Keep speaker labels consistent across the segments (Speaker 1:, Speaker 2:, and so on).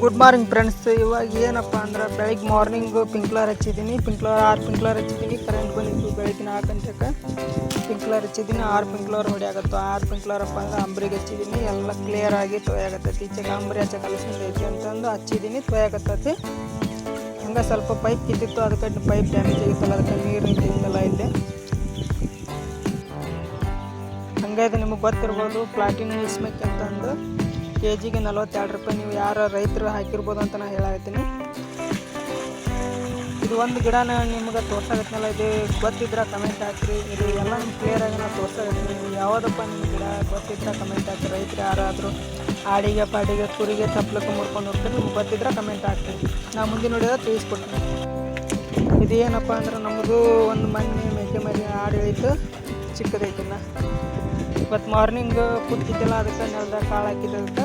Speaker 1: Good morning friends. ಇವಾಗ ಏನಪ್ಪ ಅಂದ್ರೆ ಬೆಳಗ್ಗೆ ಮಾರ್ನಿಂಗು ಪಿಂಕ್ಲರ್ ಹಚ್ಚಿದ್ದೀನಿ. 6 ಪಿಂಕ್ಲರ್ ಹಚ್ಚಿದ್ದೀನಿ. ಕರೆಂಟ್ ಬಂದಿತ್ತು ಬೆಳಗಿನ 4 ಗಂಟೆಗೆ. ಪಿಂಕ್ಲರ್ ಹಚ್ಚಿದ್ದೀನಿ. 6 ಪಿಂಕ್ಲರ್ ಹೊಡೆಯಾಗತ್ತು. 6 ಪಿಂಕ್ಲರಪ್ಪ ಅಂದ್ರೆ ಅಂಬ್ರಿಗೆ ಹಚ್ಚಿದ್ದೀನಿ. ಎಲ್ಲ ಕ್ಲಿಯರ್ ಆಗಿ ತೊಯಾಗತ್ತೈತಿ. ಈಚೆಗೆ ಅಂಬ್ರಿ ಹಚ್ಚ ಕಲಿಸಿದೈತಿ ಅಂತಂದು ಹಚ್ಚಿದ್ದೀನಿ. ತೊಯಾಗತ್ತೈತಿ. ಹಂಗೆ ಸ್ವಲ್ಪ ಪೈಪ್ ಕಿತ್ತಿತ್ತು, ಅದಕ್ಕೆ ಪೈಪ್ ಡ್ಯಾಮೇಜ್ ಆಗಿತ್ತಲ್ಲ, ಅದಕ್ಕೆ ನೀರು ನಿಂತಿತ್ತಲ್ಲ ಇಲ್ಲಿ. ಹಂಗಾಗಿ ನಿಮಗೆ ಗೊತ್ತಿರ್ಬೋದು ಪ್ಲಾಟಿನಮ್ ಇಸ್ಮೆಕ್ ಅಂತಂದು ಕೆಜಿಗೆ 42 ರೂಪಾಯಿ. ನೀವು ಯಾರು ರೈತರು ಹಾಕಿರ್ಬೋದು ಅಂತ ನಾನು ಹೇಳಾಕತ್ತೀನಿ. ಇದು ಒಂದು ಗಿಡನ ನಿಮ್ಗೆ ತೋರ್ಸಾಗತ್ತಲ್ಲ, ಇದು ಗೊತ್ತಿದ್ರೆ ಕಮೆಂಟ್ ಹಾಕಿರಿ. ಇದು ಎಲ್ಲ ನಿಮ್ಗೆ ಕ್ಲಿಯರಾಗಿ ನಾನು ತೋರ್ಸಾಗತ್ತೀನಿ. ನೀವು ಯಾವುದಪ್ಪ ನಿಮ್ಮ ಗಿಡ ಗೊತ್ತಿದ್ರೆ ಕಮೆಂಟ್ ಹಾಕಿ. ರೈತರು ಯಾರಾದರೂ ಆಡಿಗೆ ಪಾಡಿಗೆ ಕುರಿಗೆ ತಪ್ಲಕ್ಕೆ ಮುಡ್ಕೊಂಡು ಹೋಗ್ತಾರೆ, ನಿಮ್ಗೆ ಗೊತ್ತಿದ್ರೆ ಕಮೆಂಟ್ ಹಾಕ್ತೀನಿ. ನಾನು ಮುಂದೆ ನೋಡಿದ್ರೆ ತಿಳಿಸ್ಕೊಡ್ತೀನಿ. ಇದು ಏನಪ್ಪ ಅಂದ್ರೆ ನಮ್ಮದು ಒಂದು ಮೊನ್ನೆ ಮೇಕೆ ಮರಿ ಆಡಿ ಐತು, ಚಿಕ್ಕದೈತಿಲ್ಲ. ಇವತ್ತು ಮಾರ್ನಿಂಗ್ ಕೂತಿದ್ದಿಲ್ಲ, ಅದಕ್ಕೆ ನೆಲದಾಗ ಕಾಳು ಹಾಕಿದ್ದಕ್ಕೆ.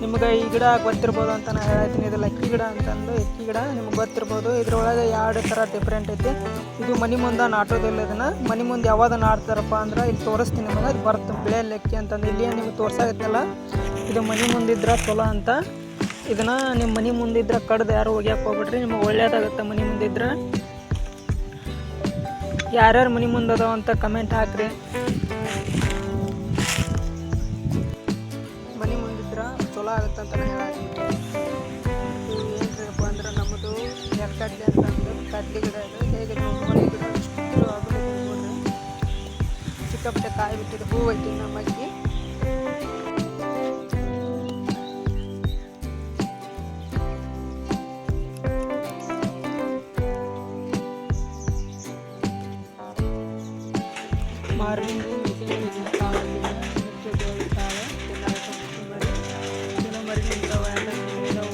Speaker 1: ನಿಮ್ಗೆ ಈ ಗಿಡ ಗೊತ್ತಿರ್ಬೋದು ಅಂತ ನಾನು ಹೇಳ್ತೀನಿ. ಇದು ಲಕ್ಕಿ ಗಿಡ ಅಂತಂದು, ಎಕ್ಕಿ ಗಿಡ ನಿಮ್ಗೆ ಗೊತ್ತಿರ್ಬೋದು. ಇದ್ರೊಳಗೆ 2 ಥರ ಡಿಫ್ರೆಂಟ್ ಐತಿ. ಇದು ಮನೆ ಮುಂದೆ ನಾಟೋದಿಲ್ಲ. ಇದನ್ನು ಮನೆ ಮುಂದೆ ಯಾವಾಗ ನಾಡ್ತಾರಪ್ಪ ಅಂದ್ರೆ ಇಲ್ಲಿ ತೋರಿಸ್ತೀನಿ ನಿಮಗೆ. ಅದು ಬರುತ್ತೆ ಬಿಳೆ ಲೆಕ್ಕಿ ಅಂತಂದು. ಇಲ್ಲಿ ನಿಮ್ಗೆ ತೋರ್ಸಾಗತ್ತಲ್ಲ, ಇದು ಮನೆ ಮುಂದಿದ್ರೆ ಚಲೋ ಅಂತ. ಇದನ್ನು ನಿಮ್ಮ ಮನೆ ಮುಂದಿದ್ರೆ ಕಡ್ದು ಯಾರು ಹೋಗ್ಯಾಕೆ ಹೋಗ್ಬಿಡ್ರಿ, ನಿಮಗೆ ಒಳ್ಳೇದಾಗುತ್ತೆ. ಮನೆ ಮುಂದಿದ್ರೆ ಯಾರ್ಯಾರು ಮನೆ ಮುಂದೆ ಅದಾವ ಅಂತ ಕಮೆಂಟ್ ಹಾಕ್ರಿ. ಮನೆ ಮುಂದಿದ್ರೆ ಚಲೋ ಆಗುತ್ತೆ ಅಂತ ಹೇಳತ್ತೀನಿ. ಇದು ಏನ್ರಪ್ಪ ಅಂದ್ರೆ ನಮ್ಮದು ಎರ್ಕಡ್ಲಿ ಅಂತಂದು ಕಡ್ಲಿ ಗಿಡ. ಇದು ಹೇಗೆ ನೋಡಿ ಗಿಡ ಇಷ್ಟು ಆಗಬೇಕು ನೋಡ್ರಿ. ಸಿಕ್ಕಾಪಟ್ಟೆ ಕಾಯಿ ಬಿಟ್ಟಿದ್ದು, ಹೂವು ಐತಿ ನಮ್ಮ ಅಕ್ಕಿ. ಮಾರ್ನಿಂಗು ಮೆಕ್ಕೆಜೋಳದ ಕಾಳು ಹಾಕಿದ್ದೆ. ಮೆಕ್ಕೆಜೋಳದ ಕಾಳು ಎಲ್ಲ ಮರಿ ಕೆಲವು ಮರಿ ನಿಂತಾವೆ, ಎಲ್ಲ ನಿಂತಾವು.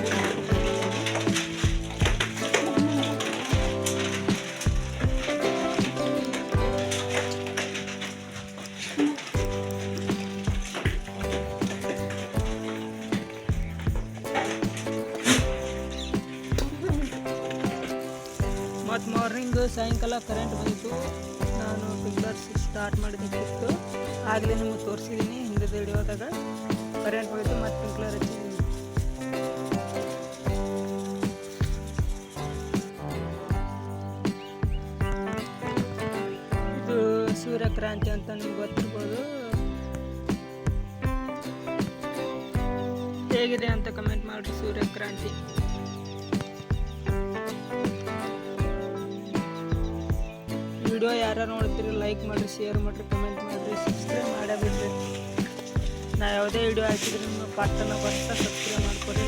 Speaker 1: ಮತ್ತು ಮಾರ್ನಿಂಗ್ ಸಾಯಂಕಾಲ ಕರೆಂಟ್ ಬಂದಿತ್ತು. ನಾನು ಪಿಂಕ್ಲರ್ಸ್ ಸ್ಟಾರ್ಟ್ ಮಾಡಿದ್ದಕ್ಕಿತ್ತು, ಆಗಲೇ ನಿಮಗೆ ತೋರಿಸಿದ್ದೀನಿ ಹಿಂದಿನ ವಿಡಿಯೋದಾಗ. ಕರೆಂಟ್ ಹೋಯಿತು, ಮತ್ತು ಪಿಂಕ್ಲರ್ ಹಚ್ಚಿದ್ದೀನಿ. ಇದು ಸೂರ್ಯಕ್ರಾಂತಿ ಅಂತ ನಿಮ್ಗೆ ಗೊತ್ತಿರ್ಬೋದು. ಹೇಗಿದೆ ಅಂತ ಕಮೆಂಟ್ ಮಾಡಿರಿ. ಸೂರ್ಯಕ್ರಾಂತಿ ವಿಡಿಯೋ ಯಾರು ನೋಡ್ತೀರಿ ಲೈಕ್ ಮಾಡಿರಿ, ಶೇರ್ ಮಾಡಿರಿ, ಕಮೆಂಟ್ ಮಾಡಿರಿ, ಸಬ್ಸ್ಕ್ರೈಬ್ ಮಾಡೇ ಬಿಡ್ರಿ. ನಾ ಯಾವುದೇ ವಿಡಿಯೋ ಹಾಕಿದ್ರೆ ನಿಮ್ಮ ಪಟ್ಟಣ ಬರ್ತಾ ಸಬ್ಸ್ಕ್ರೈಬ್ ಮಾಡ್ಕೊರಿ.